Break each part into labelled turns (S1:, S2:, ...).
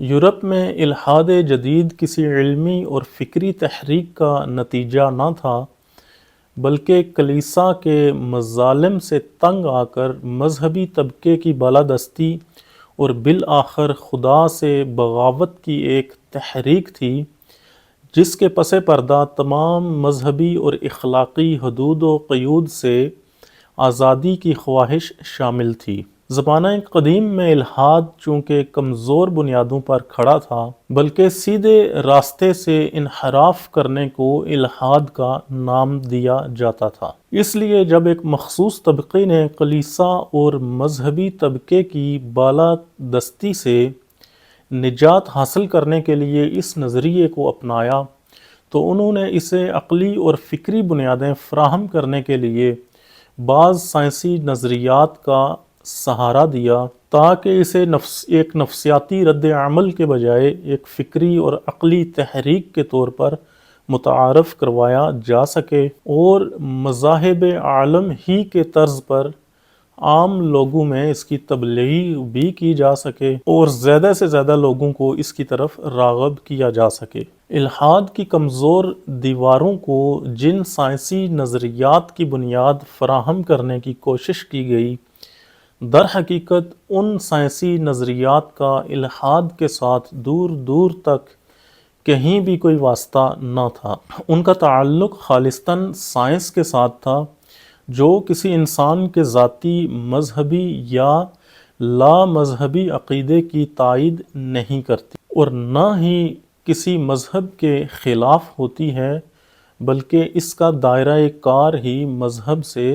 S1: Europe میں الحاد جدید کسی علمی اور فکری تحریک کا نتیجہ نہ تھا، بلکہ کلیسا کے مظالم سے تنگ آ کر مذہبی طبقے کی بالادستی اور بالآخر خدا سے بغاوت کی ایک تحریک تھی، جس کے پس پردہ تمام مذہبی اور اخلاقی حدود و قیود سے آزادی کی خواہش شامل تھی۔ زمانہ قدیم میں الحاد چونکہ کمزور بنیادوں پر کھڑا تھا، بلکہ سیدھے راستے سے انحراف کرنے کو الحاد کا نام دیا جاتا تھا۔ اس لیے جب ایک مخصوص طبقے نے کلیسا اور مذہبی طبقے کی بالادستی سے نجات حاصل کرنے کے لیے اس نظریے کو اپنایا، تو انہوں نے اسے عقلی اور فکری بنیادیں فراہم کرنے کے لیے بعض سائنسی نظریات کا سہارا دیا، تاکہ اسے ایک نفسیاتی رد عمل کے بجائے ایک فکری اور عقلی تحریک کے طور پر متعارف کروایا جا سکے اور مذاہب عالم ہی کے طرز پر عام لوگوں میں اس کی تبلیغ بھی کی جا سکے اور زیادہ سے زیادہ لوگوں کو اس کی طرف راغب کیا جا سکے۔ الحاد کی کمزور دیواروں کو جن سائنسی نظریات کی بنیاد فراہم کرنے کی کوشش کی گئی، در حقیقت ان سائنسی نظریات کا الحاد کے ساتھ دور دور تک کہیں بھی کوئی واسطہ نہ تھا۔ ان کا تعلق خالصتاً سائنس کے ساتھ تھا، جو کسی انسان کے ذاتی مذہبی یا لا مذہبی عقیدے کی تائید نہیں کرتی اور نہ ہی کسی مذہب کے خلاف ہوتی ہے، بلکہ اس کا دائرہ کار ہی مذہب سے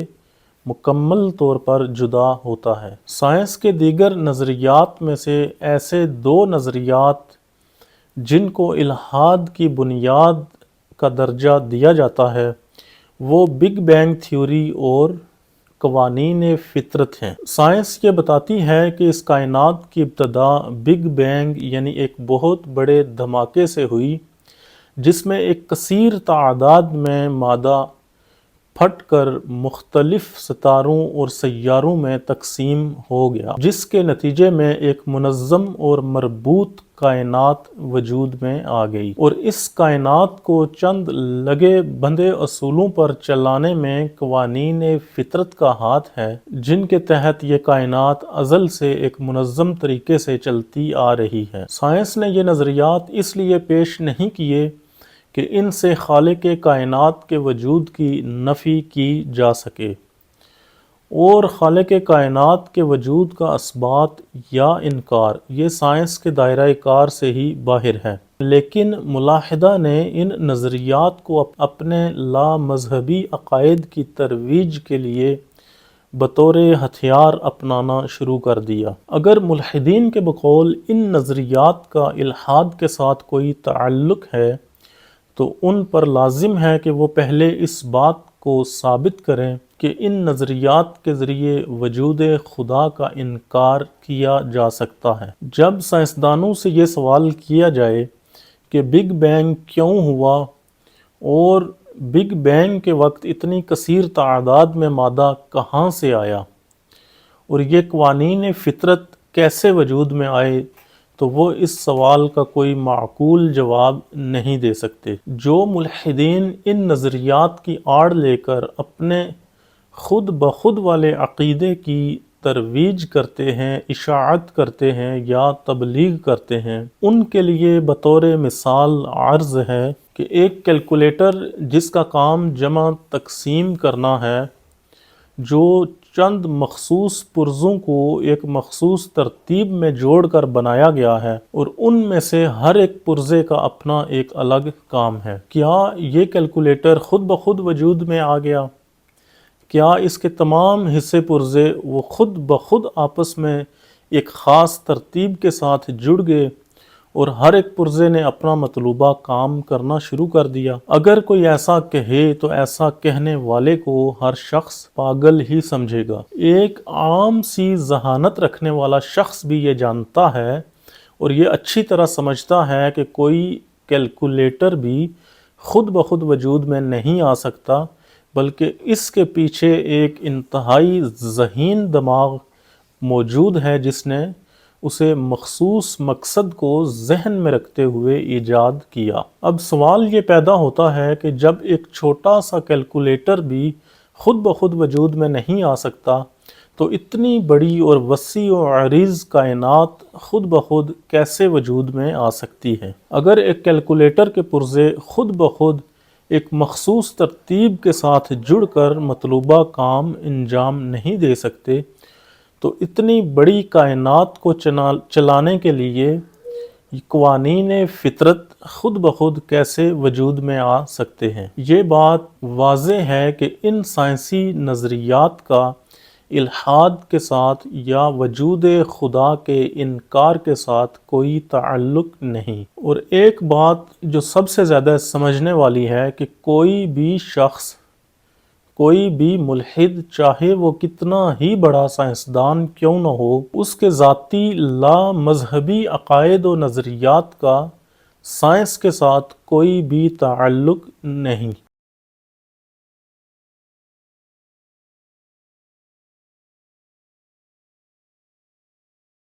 S1: مکمل طور پر جدا ہوتا ہے۔ سائنس کے دیگر نظریات میں سے ایسے دو نظریات جن کو الحاد کی بنیاد کا درجہ دیا جاتا ہے، وہ بگ بینگ تھیوری اور قوانین فطرت ہیں۔ سائنس یہ بتاتی ہے کہ اس کائنات کی ابتدا بگ بینگ یعنی ایک بہت بڑے دھماکے سے ہوئی، جس میں ایک کثیر تعداد میں مادہ پھٹ کر مختلف ستاروں اور سیاروں میں تقسیم ہو گیا، جس کے نتیجے میں ایک منظم اور مربوط کائنات وجود میں آ گئی، اور اس کائنات کو چند لگے بندھے اصولوں پر چلانے میں قوانین فطرت کا ہاتھ ہے، جن کے تحت یہ کائنات ازل سے ایک منظم طریقے سے چلتی آ رہی ہے۔ سائنس نے یہ نظریات اس لیے پیش نہیں کیے کہ ان سے خالق کائنات کے وجود کی نفی کی جا سکے اور خالق کائنات کے وجود کا اثبات یا انکار یہ سائنس کے دائرہ کار سے ہی باہر ہے، لیکن ملاحدہ نے ان نظریات کو اپنے لا مذہبی عقائد کی ترویج کے لیے بطور ہتھیار اپنانا شروع کر دیا۔ اگر ملحدین کے بقول ان نظریات کا الحاد کے ساتھ کوئی تعلق ہے، تو ان پر لازم ہے کہ وہ پہلے اس بات کو ثابت کریں کہ ان نظریات کے ذریعے وجود خدا کا انکار کیا جا سکتا ہے۔ جب سائنسدانوں سے یہ سوال کیا جائے کہ بگ بینگ کیوں ہوا اور بگ بینگ کے وقت اتنی کثیر تعداد میں مادہ کہاں سے آیا اور یہ قوانین فطرت کیسے وجود میں آئے، تو وہ اس سوال کا کوئی معقول جواب نہیں دے سکتے۔ جو ملحدین ان نظریات کی آڑ لے کر اپنے خود بخود والے عقیدے کی ترویج کرتے ہیں، اشاعت کرتے ہیں یا تبلیغ کرتے ہیں، ان کے لیے بطور مثال عرض ہے کہ ایک کیلکولیٹر جس کا کام جمع تقسیم کرنا ہے، جو چند مخصوص پرزوں کو ایک مخصوص ترتیب میں جوڑ کر بنایا گیا ہے اور ان میں سے ہر ایک پرزے کا اپنا ایک الگ کام ہے، کیا یہ کیلکولیٹر خود بخود وجود میں آ گیا؟ کیا اس کے تمام حصے پرزے وہ خود بخود آپس میں ایک خاص ترتیب کے ساتھ جڑ گئے اور ہر ایک پرزے نے اپنا مطلوبہ کام کرنا شروع کر دیا؟ اگر کوئی ایسا کہے تو ایسا کہنے والے کو ہر شخص پاگل ہی سمجھے گا۔ ایک عام سی ذہانت رکھنے والا شخص بھی یہ جانتا ہے اور یہ اچھی طرح سمجھتا ہے کہ کوئی کیلکولیٹر بھی خود بخود وجود میں نہیں آ سکتا، بلکہ اس کے پیچھے ایک انتہائی ذہین دماغ موجود ہے جس نے اسے مخصوص مقصد کو ذہن میں رکھتے ہوئے ایجاد کیا۔ اب سوال یہ پیدا ہوتا ہے کہ جب ایک چھوٹا سا کیلکولیٹر بھی خود بخود وجود میں نہیں آ سکتا تو اتنی بڑی اور وسیع و عریض کائنات خود بخود کیسے وجود میں آ سکتی ہے؟ اگر ایک کیلکولیٹر کے پرزے خود بخود ایک مخصوص ترتیب کے ساتھ جڑ کر مطلوبہ کام انجام نہیں دے سکتے تو اتنی بڑی کائنات کو چلانے کے لیے قوانین فطرت خود بخود کیسے وجود میں آ سکتے ہیں؟ یہ بات واضح ہے کہ ان سائنسی نظریات کا الحاد کے ساتھ یا وجود خدا کے انکار کے ساتھ کوئی تعلق نہیں۔ اور ایک بات جو سب سے زیادہ سمجھنے والی ہے کہ کوئی بھی شخص، کوئی بھی ملحد، چاہے وہ کتنا ہی بڑا سائنسدان کیوں نہ ہو، اس کے ذاتی لا مذہبی عقائد و نظریات کا سائنس کے ساتھ کوئی بھی تعلق نہیں۔